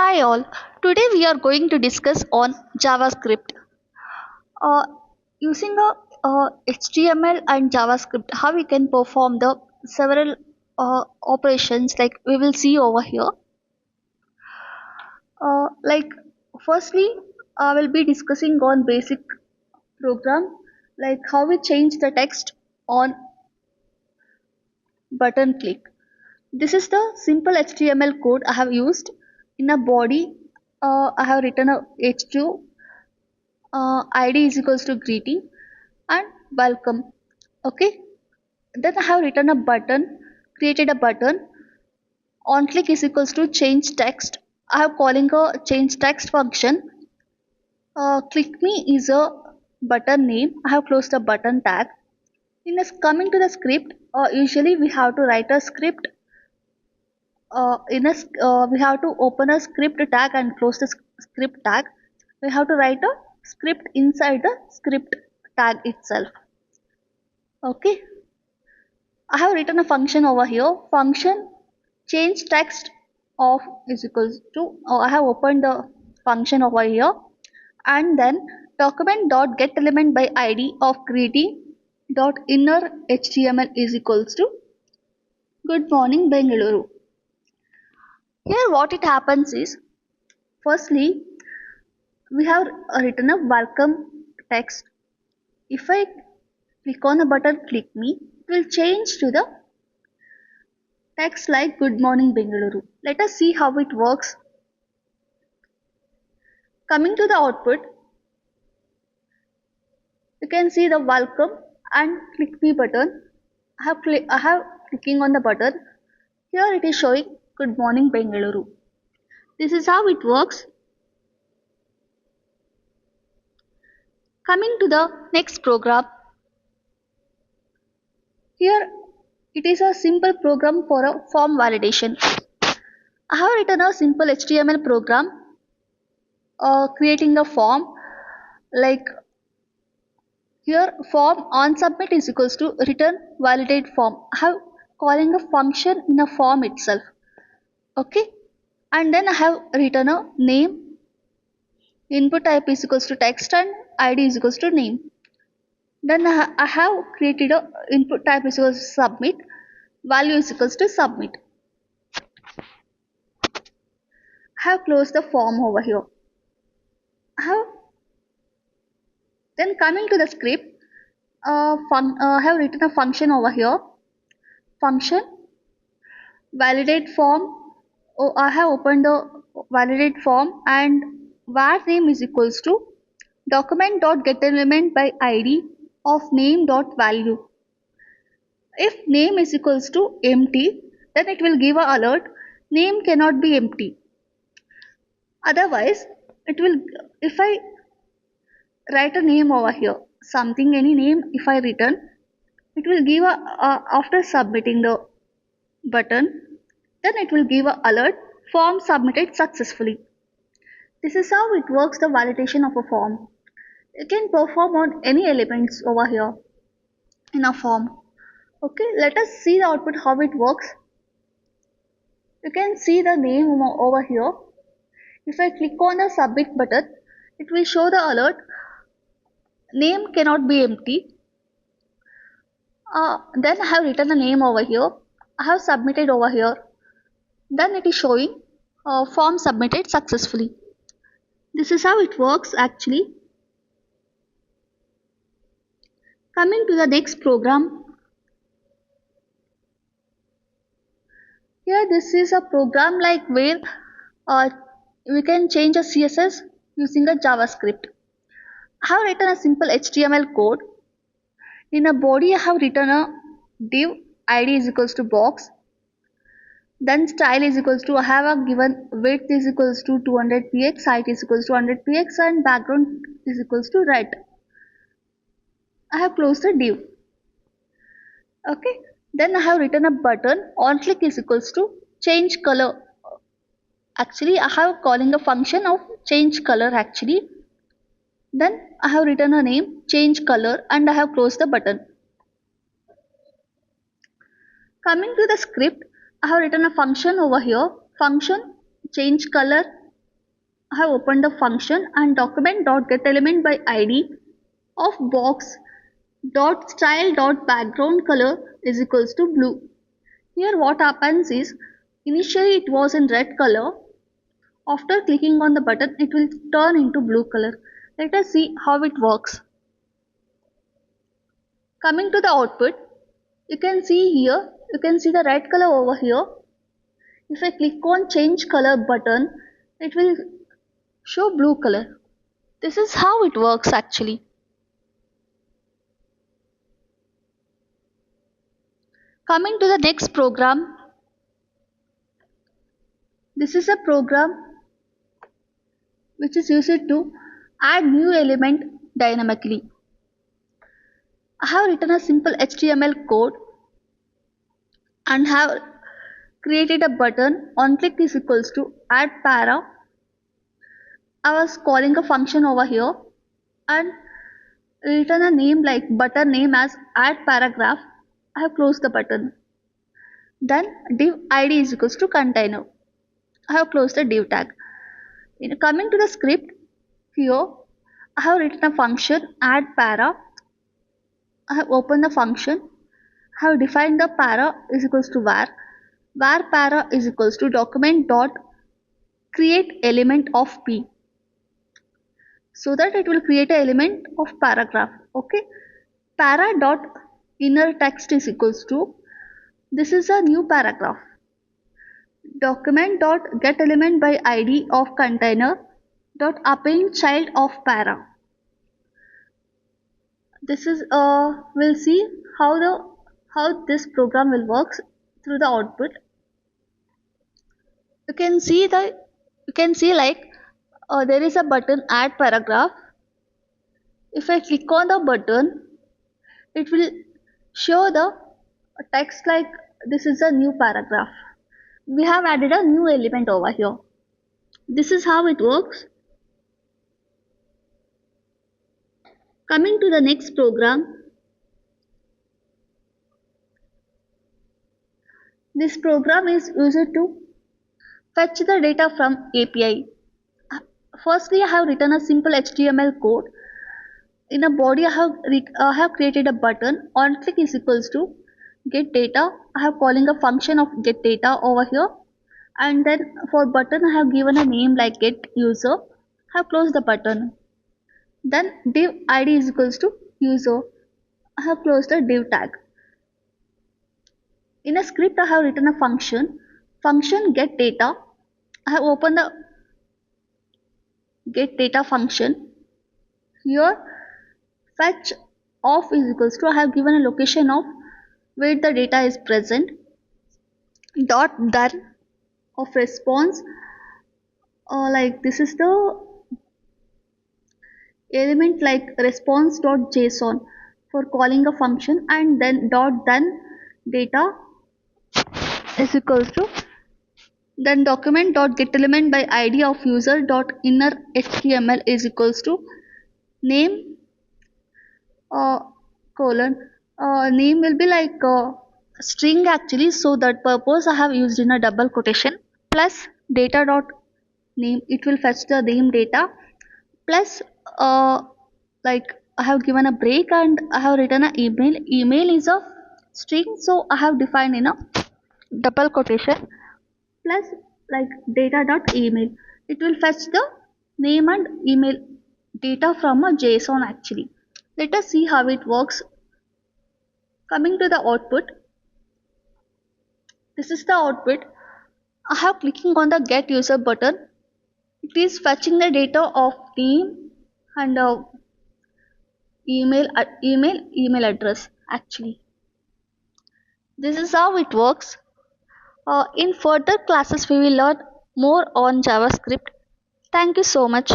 Hi all. Today we are going to discuss on JavaScript. Uh, Using HTML and JavaScript, how we can perform the several operations like we will see over here. Like firstly, I will be discussing on basic program, like how we change the text on button click. This is the simple HTML code I have used. In a body, I have written a H2 id is equals to greeting and welcome. Okay, then I have written a button, created a button. On click is equals to change text. I have calling a change text function. Click me is a button name. I have closed the button tag. In this coming to the script, usually we have to write a script. We have to open a script tag and close the script tag. We have to write a script inside the script tag itself. Okay, I have written a function over here. Function change text of is equals to. I have opened the function over here, and then document dot get element by id of greeting dot inner html is equals to good morning Bengaluru. Here, what it happens is, firstly, we have written a welcome text. If I click on the button, click me, it will change to the text like good morning Bengaluru. Let us see how it works. Coming to the output, you can see the welcome and click me button. I have clicking on the button. Here it is showing good morning Bengaluru. This is how it works. Coming to the next program. Here it is a simple program for a form validation. I have written a simple HTML program creating the form like here form on submit is equals to return validate form. I have calling a function in a form itself. Okay, and then I have written a name, input type is equals to text and id is equals to name. Then I have created a input type is equals to submit, value is equals to submit. I have closed the form over here. I have then coming to the script, I have written a function over here. Function validate form. Oh, I have opened the validate form and var name is equals to document dot get element by id of name dot value. If name is equals to empty, then it will give a alert. Name cannot be empty. Otherwise, it will if I write a name over here, something any name. If I return, it will give after submitting the button, then it will give a alert form submitted successfully. This is how it works the validation of a form. You can perform on any elements over here in a form. Okay, let us see the output how it works. You can see the name over here. If I click on the submit button, it will show the alert name cannot be empty. Then I have written the name over here. I have submitted over here. Then it is showing form submitted successfully. This is how it works actually. Coming to the next program. Here this is a program like where we can change a CSS using a JavaScript. I have written a simple HTML code. In a body I have written a div id is equals to box. Then style is equals to I have a given width is equals to 200 px, height is equals to 100 px and background is equals to red. I have closed the div. Okay, then I have written a button on click is equals to change color. Actually I have calling a function of change color actually. Then I have written a name change color and I have closed the button. Coming to the script, I have written a function over here. Function change color I have opened the function and document dot get element by id of box dot style dot background color is equals to blue. Here what happens is initially it was in red color. After clicking on the button it will turn into blue color. Let us see how it works. Coming to the output, you can see here, you can see the red color over here. If I click on change color button, it will show blue color. This is how it works actually. Coming to the next program, this is a program which is used to add new element dynamically. I have written a simple HTML code and have created a button. On click is equals to add para. I was calling a function over here and written a name like button name as add paragraph. I have closed the button. Then div id is equals to container. I have closed the div tag. Coming to the script, here I have written a function add para. I have opened the function. I have defined the para is equals to var para is equals to document dot create element of p, so that it will create an element of paragraph. Okay, para dot inner text is equals to, this is a new paragraph. Document dot get element by id of container dot append child of para. This is we'll see how this program will work through the output. You can see like there is a button add paragraph. If I click on the button, it will show the text like this is a new paragraph. We have added a new element over here. This is how it works. Coming to the next program, this program is used to fetch the data from API. Firstly, I have written a simple HTML code. In a body, I have created a button. On click is equals to get data. I have calling a function of get data over here, and then for button I have given a name like get user. I have closed the button. Then div id is equals to user. I have closed the div tag. In a script I have written a function get data. I have opened the get data function. Here fetch of is equals to, I have given a location of where the data is present. Dot done of response, like this is the element like response.json for calling a function, and then dot done data is equals to, then document dot get element by id of user dot inner html is equals to name colon, name will be like string actually, so that purpose I have used in a double quotation, plus data dot name, it will fetch the name data, plus like I have given a break and I have written an email is a string, so I have defined in a double quotation, plus like data dot email, it will fetch the name and email data from a JSON actually. Let us see how it works. Coming to the output, this is the output. I have clicking on the get user button. It is fetching the data of name and email address actually. This is how it works. In further classes we will learn more on JavaScript. Thank you so much.